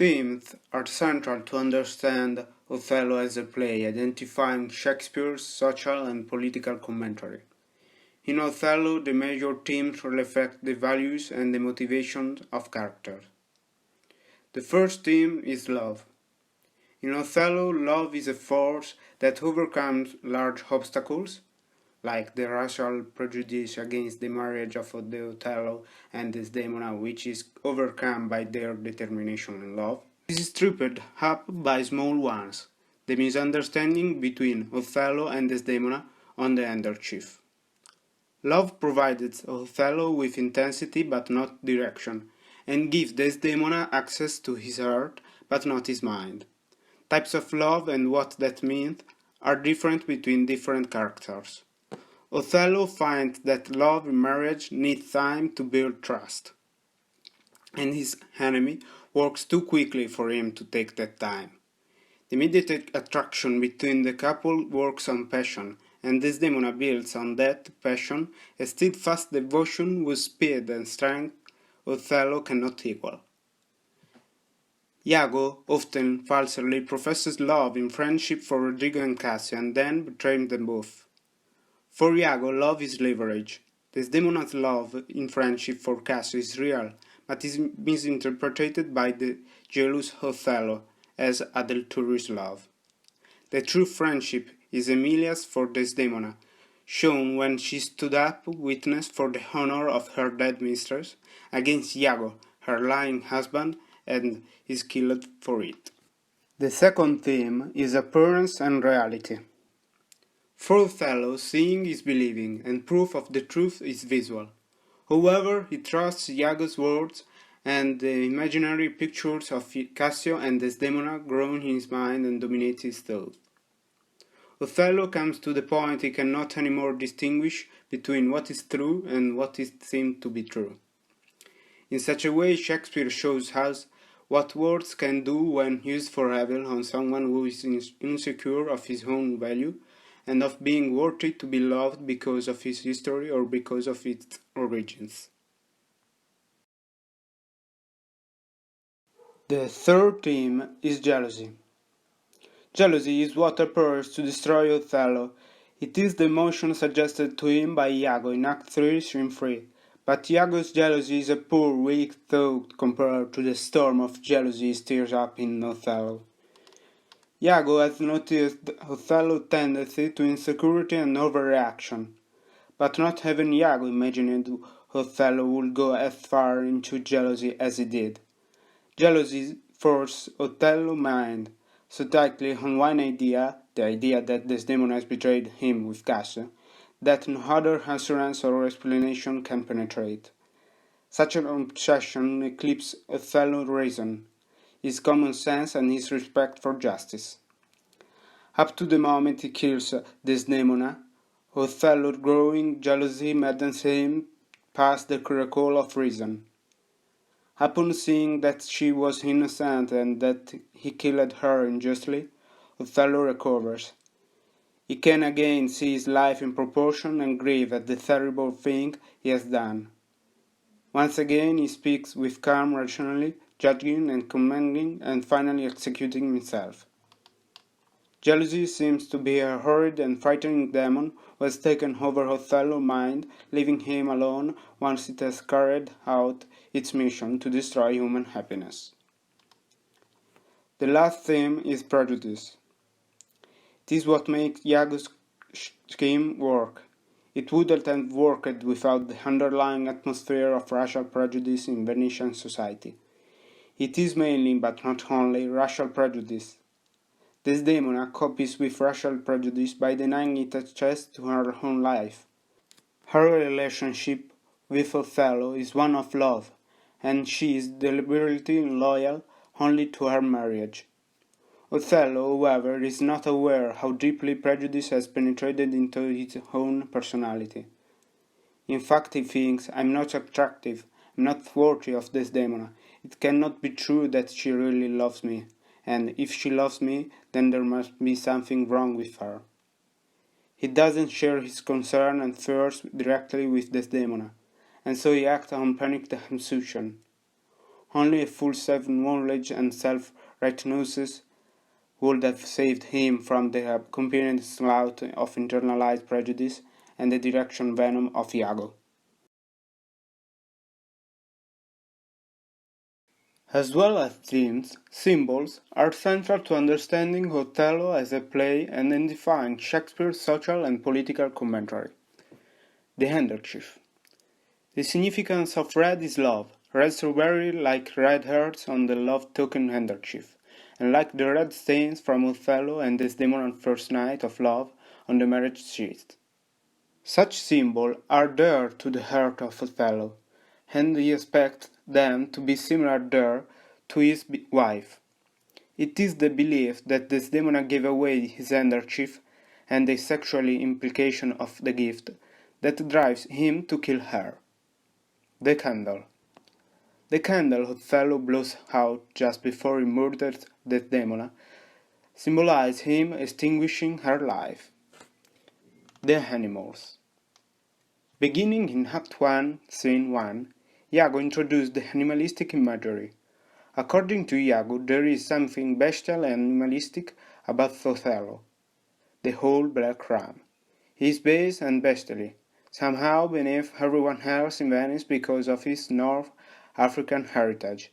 Themes are central to understand Othello as a play, identifying Shakespeare's social and political commentary. In Othello, the major themes reflect the values and the motivations of characters. The first theme is love. In Othello, love is a force that overcomes large obstacles, like the racial prejudice against the marriage of the Othello and Desdemona, which is overcome by their determination and love. This is stripped up by small ones, the misunderstanding between Othello and Desdemona on the handkerchief. Love provided Othello with intensity but not direction, and gives Desdemona access to his heart but not his mind. Types of love and what that means are different between different characters. Othello finds that love in marriage needs time to build trust, and his enemy works too quickly for him to take that time. The immediate attraction between the couple works on passion, and Desdemona builds on that passion a steadfast devotion whose speed and strength Othello cannot equal. Iago often falsely professes love in friendship for Rodrigo and Cassio, and then betrays them both. For Iago, love is leverage. Desdemona's love in friendship for Cassio is real, but is misinterpreted by the jealous Othello as adulterous love. The true friendship is Emilia's for Desdemona, shown when she stood up witness for the honor of her dead mistress against Iago, her lying husband, and is killed for it. The second theme is appearance and reality. For Othello, seeing is believing, and proof of the truth is visual. However, he trusts Iago's words, and the imaginary pictures of Cassio and Desdemona grow in his mind and dominate his thought. Othello comes to the point he cannot anymore distinguish between what is true and what is seen to be true. In such a way, Shakespeare shows us what words can do when used for evil on someone who is insecure of his own value, and of being worthy to be loved because of his history or because of its origins. The third theme is jealousy. Jealousy is what appears to destroy Othello. It is the emotion suggested to him by Iago in Act 3, Scene 3. But Iago's jealousy is a poor, weak thought compared to the storm of jealousy he stirs up in Othello. Iago has noticed Othello's tendency to insecurity and overreaction, but not even Iago imagined Othello would go as far into jealousy as he did. Jealousy forced Othello's mind so tightly on one idea, the idea that Desdemona has betrayed him with Cassio, that no other assurance or explanation can penetrate. Such an obsession eclipses Othello's reason, his common sense and his respect for justice. Up to the moment he kills Desdemona, Othello's growing jealousy maddens him past the recall of reason. Upon seeing that she was innocent and that he killed her unjustly, Othello recovers. He can again see his life in proportion and grieve at the terrible thing he has done. Once again he speaks with calm rationally, judging and commending and finally executing himself. Jealousy seems to be a horrid and frightening demon who has taken over Othello's mind, leaving him alone once it has carried out its mission to destroy human happiness. The last theme is prejudice. It is what makes Iago's scheme work. It wouldn't have worked without the underlying atmosphere of racial prejudice in Venetian society. It is mainly, but not only, racial prejudice. Desdemona copies with racial prejudice by denying it access to her own life. Her relationship with Othello is one of love, and she is deliberately loyal only to her marriage. Othello, however, is not aware how deeply prejudice has penetrated into his own personality. In fact, he thinks, "I'm not attractive, I'm not worthy of Desdemona. It cannot be true that she really loves me, and if she loves me, then there must be something wrong with her." He doesn't share his concern and fears directly with Desdemona, and so he acts on panicked assumption. Only a full self-knowledge and self-righteousness would have saved him from the accompanying slough of internalized prejudice and the direction venom of Iago. As well as themes, symbols are central to understanding Othello as a play and identifying Shakespeare's social and political commentary. The handkerchief. The significance of red is love. Red strawberry like red hearts on the love token handkerchief, and like the red stains from Othello and Desdemona's first night of love on the marriage sheet. Such symbols are dear to the heart of Othello, and he expects them to be similar there to his wife. It is the belief that Desdemona gave away his handkerchief and the sexual implication of the gift that drives him to kill her. The candle. The candle Othello blows out just before he murders Desdemona symbolizes him extinguishing her life. The animals. Beginning in Act 1, Scene 1, Iago introduced the animalistic imagery. According to Iago, there is something bestial and animalistic about Othello, the whole black ram. He is base and bestially, somehow beneath everyone else in Venice because of his North African heritage.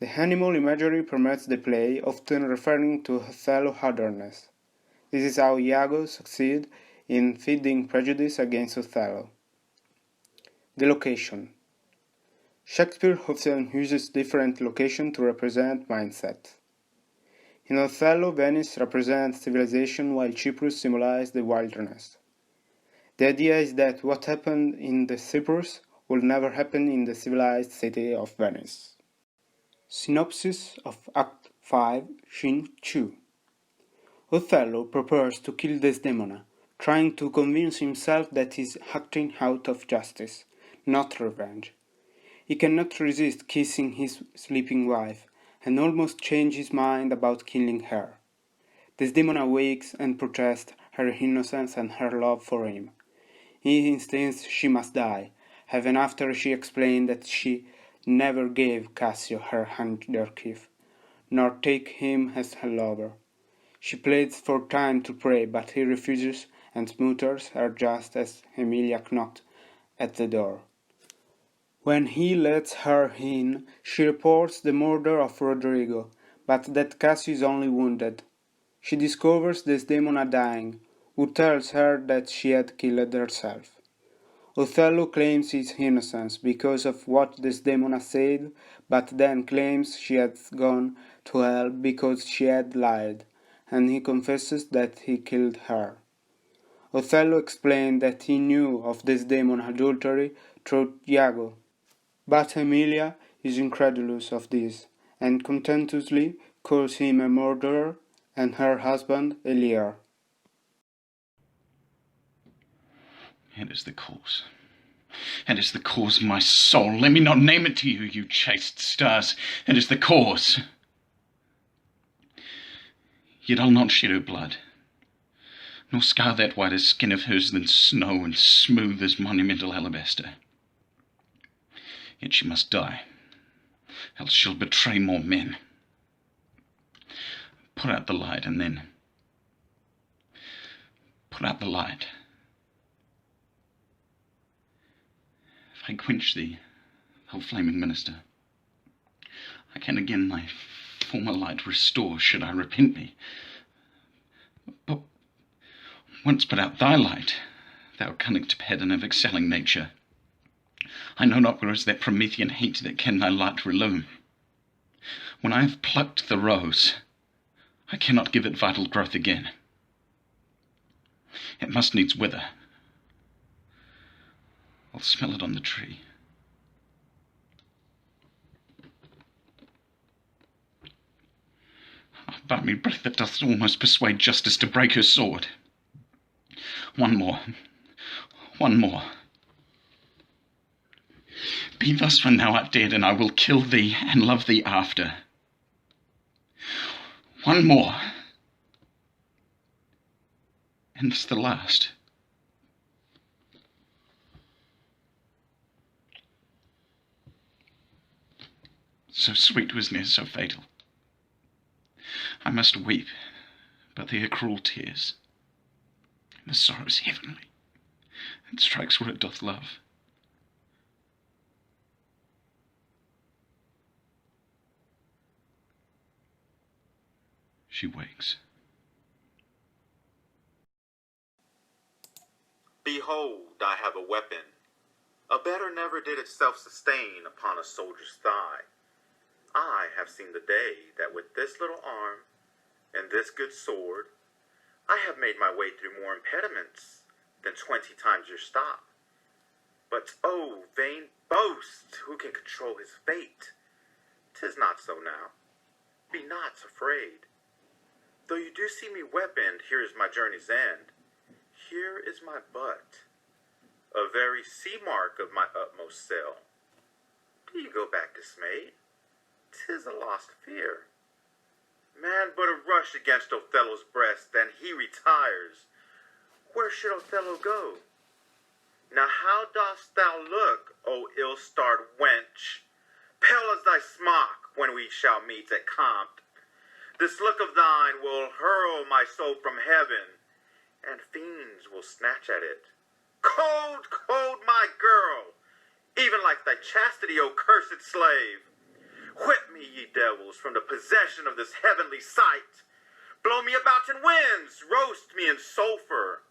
The animal imagery permeates the play, often referring to Othello's otherness. This is how Iago succeeds in feeding prejudice against Othello. The location. Shakespeare often uses different locations to represent mindset. In Othello, Venice represents civilization while Cyprus symbolizes the wilderness. The idea is that what happened in the Cyprus will never happen in the civilized city of Venice. Synopsis of Act 5, Scene 2. Othello prepares to kill Desdemona, trying to convince himself that he is acting out of justice, not revenge. He cannot resist kissing his sleeping wife, and almost changes his mind about killing her. Desdemona wakes and protests her innocence and her love for him. He insists she must die, even after she explained that she never gave Cassio her handkerchief, nor take him as her lover. She pleads for time to pray, but he refuses and smothers her just as Emilia knocked at the door. When he lets her in, she reports the murder of Rodrigo, but that Cassio is only wounded. She discovers Desdemona dying, who tells her that she had killed herself. Othello claims his innocence because of what Desdemona said, but then claims she had gone to hell because she had lied, and he confesses that he killed her. Othello explained that he knew of Desdemona's adultery through Iago, but Emilia is incredulous of this, and contemptuously calls him a murderer and her husband a liar. It is the cause. It is the cause, my soul. Let me not name it to you, you chaste stars. It is the cause. Yet I'll not shed her blood, nor scar that whiter skin of hers than snow and smooth as monumental alabaster. Yet she must die, else she'll betray more men. Put out the light, and then put out the light. If I quench thee, thou flaming minister, I can again thy former light restore, should I repent me. But once put out thy light, thou cunning pattern of excelling nature, I know not where is that Promethean heat that can thy light relume. When I have plucked the rose, I cannot give it vital growth again. It must needs wither. I'll smell it on the tree. By me breath that doth almost persuade justice to break her sword. One more. Be thus when thou art dead, and I will kill thee and love thee after. One more. And this the last. so sweet was near so fatal. I must weep, but they are cruel tears. The sorrow's heavenly, and strikes where it doth love. She wakes. Behold, I have a weapon. A better never did itself sustain upon a soldier's thigh. I have seen the day that with this little arm and this good sword, I have made my way through more impediments than 20 times your stop. But, oh, vain boast, who can control his fate? 'Tis not so now. Be not afraid. Though you do see me weaponed, here is my journey's end. Here is my butt, a very sea mark of my utmost sail. Do you go back dismayed? 'Tis a lost fear. Man but a rush against Othello's breast, and he retires. Where should Othello go? Now how dost thou look, O ill-starred wench, pale as thy smock when we shall meet at Compt? This look of thine will hurl my soul from heaven, and fiends will snatch at it. Cold, cold, my girl, even like thy chastity, O cursed slave. Whip me, ye devils, from the possession of this heavenly sight. Blow me about in winds, roast me in sulphur.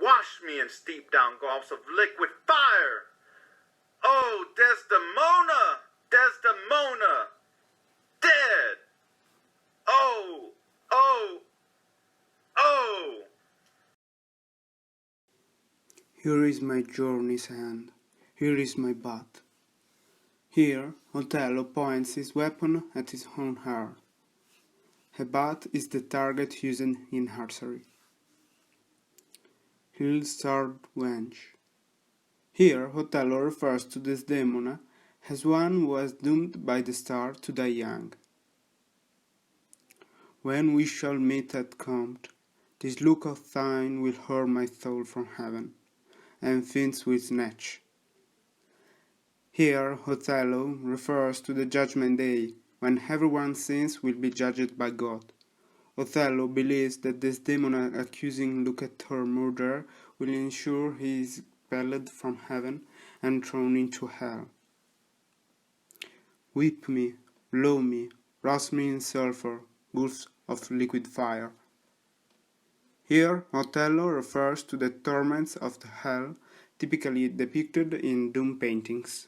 Wash me in steep down gulfs of liquid fire. Oh, Desdemona, Desdemona, dead. Oh, oh, oh. Here is my journey's end, here is my butt. Here Othello points his weapon at his own heart. A butt is the target used in archery. Ill-starred wench. Here Othello refers to Desdemona as one who was doomed by the star to die young. When we shall meet at Compt, this look of thine will hurl my soul from heaven, and fiends will snatch. Here Othello refers to the judgment day, when everyone's sins will be judged by God. Othello believes that Desdemona accusing look at her murder will ensure he is expelled from heaven and thrown into hell. Whip me, blow me, roast me in sulphur, gulfs of liquid fire. Here Othello refers to the torments of the hell typically depicted in doom paintings.